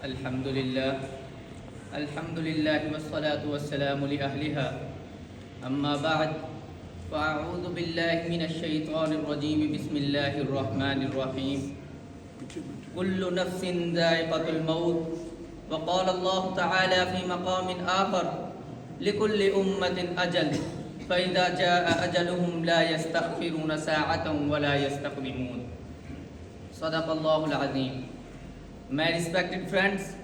Alhamdulillah, Alhamdulillah wassalatu wassalamu li ahliha. Amma ba'd, fa'a'udhu billahi minash shaitanir rajim. Bismillahir rahmanir rahim. Kullu nafsin dha'iqatul maut. Wa qala Allah ta'ala fi maqamin akhar, likulli ummatin ajal. فإذا جاء أجلهم لا يستأخرون ساعة ولا يستقدمون. صدق الله العظيم. My respected friends,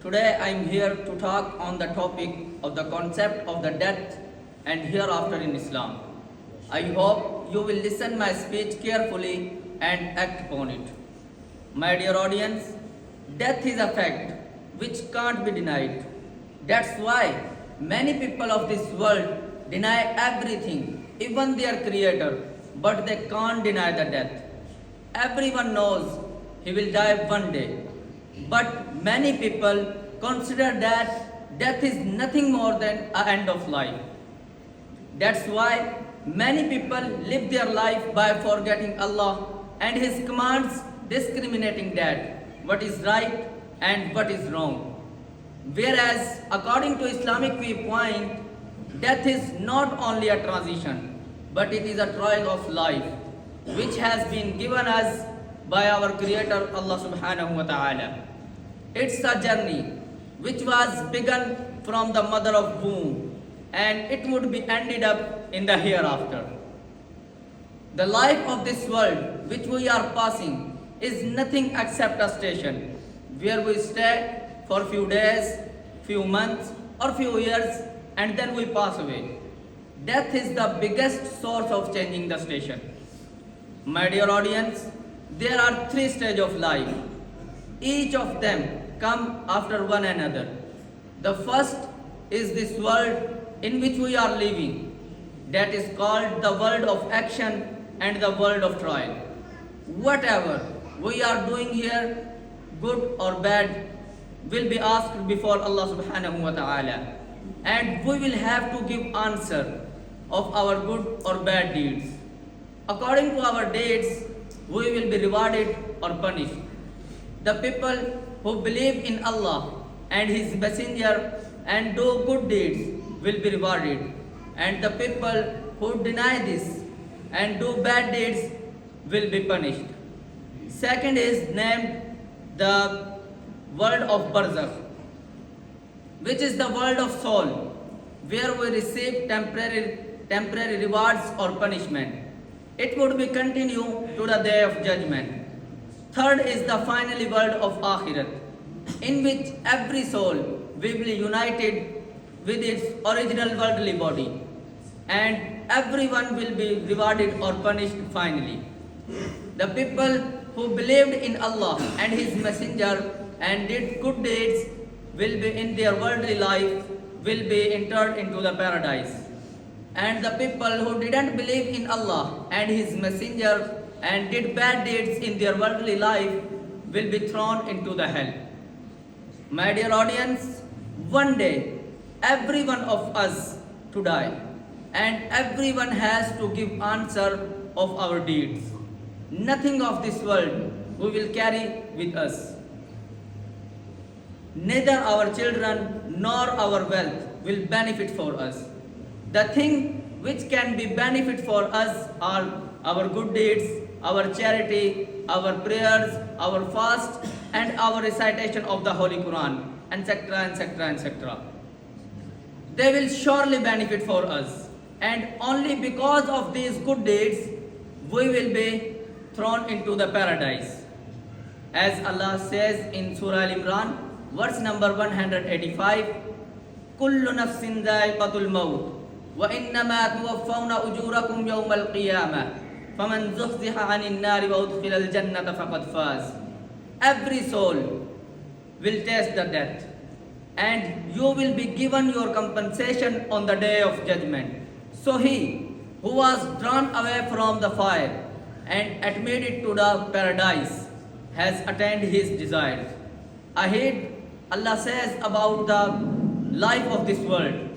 today I am here to talk on the topic of the concept of the death and hereafter in Islam. I hope you will listen my speech carefully and act upon it. My dear audience, death is a fact which can't be denied. That's why many people of this world deny everything, even their creator, but they can't deny the death. Everyone knows he will die one day. But many people consider that death is nothing more than an end of life. That's why many people live their life by forgetting Allah and His commands, discriminating that what is right and what is wrong. Whereas, according to Islamic viewpoint, death is not only a transition, but it is a trial of life, which has been given us by our Creator Allah subhanahu wa ta'ala. It's a journey which was begun from the mother of womb, and it would be ended up in the hereafter. The life of this world which we are passing is nothing except a station where we stay for few days, few months or few years, and then we pass away. Death is the biggest source of changing the station. My dear audience, there are three stages of life. Each of them come after one another. The first is this world in which we are living. That is called the world of action and the world of trial. Whatever we are doing here, good or bad, will be asked before Allah subhanahu wa ta'ala. And we will have to give answer of our good or bad deeds. According to our deeds, we will be rewarded or punished. The people who believe in Allah and His Messenger and do good deeds will be rewarded. And the people who deny this and do bad deeds will be punished. Second is named the world of Barzakh, which is the world of soul, where we receive temporary rewards or punishment. It would be continue to the day of judgment. Third is the finally world of Akhirat, in which every soul will be united with its original worldly body, and everyone will be rewarded or punished finally. The people who believed in Allah and His Messenger and did good deeds will be in their worldly life, will be entered into the paradise. And the people who didn't believe in Allah and His Messenger and did bad deeds in their worldly life will be thrown into the hell. My dear audience, one day every one of us to die, and everyone has to give answer of our deeds. Nothing of this world we will carry with us. Neither our children nor our wealth will benefit for us. The thing which can be benefit for us are our good deeds, our charity, our prayers, our fast, and our recitation of the Holy Quran, etc., etc., etc. They will surely benefit for us, and only because of these good deeds we will be thrown into the paradise. As Allah says in Surah Al-Imran, verse number 185, Kullu nafsin dha'iqatul maut, wa innama tuwaffawna ujurakum yawmal qiyamah, faman zuhziha 'anil nari wa udkhila al-jannata faqad faz. Every soul will taste the death, and you will be given your compensation on the day of judgment. So he who was drawn away from the fire and admitted to the paradise has attained his desires. Ahead, Allah says about the life of this world,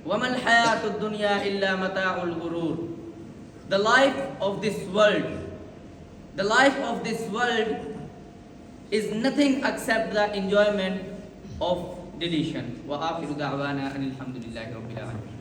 وَمَا الْحَيَاةُ الدُّنْيَا إِلَّا مَتَاعُ الْغُرُورِ. The life of this world is nothing except the enjoyment of deletion. Wa akhiru da'wana anil hamdulillahi rabbil alamin.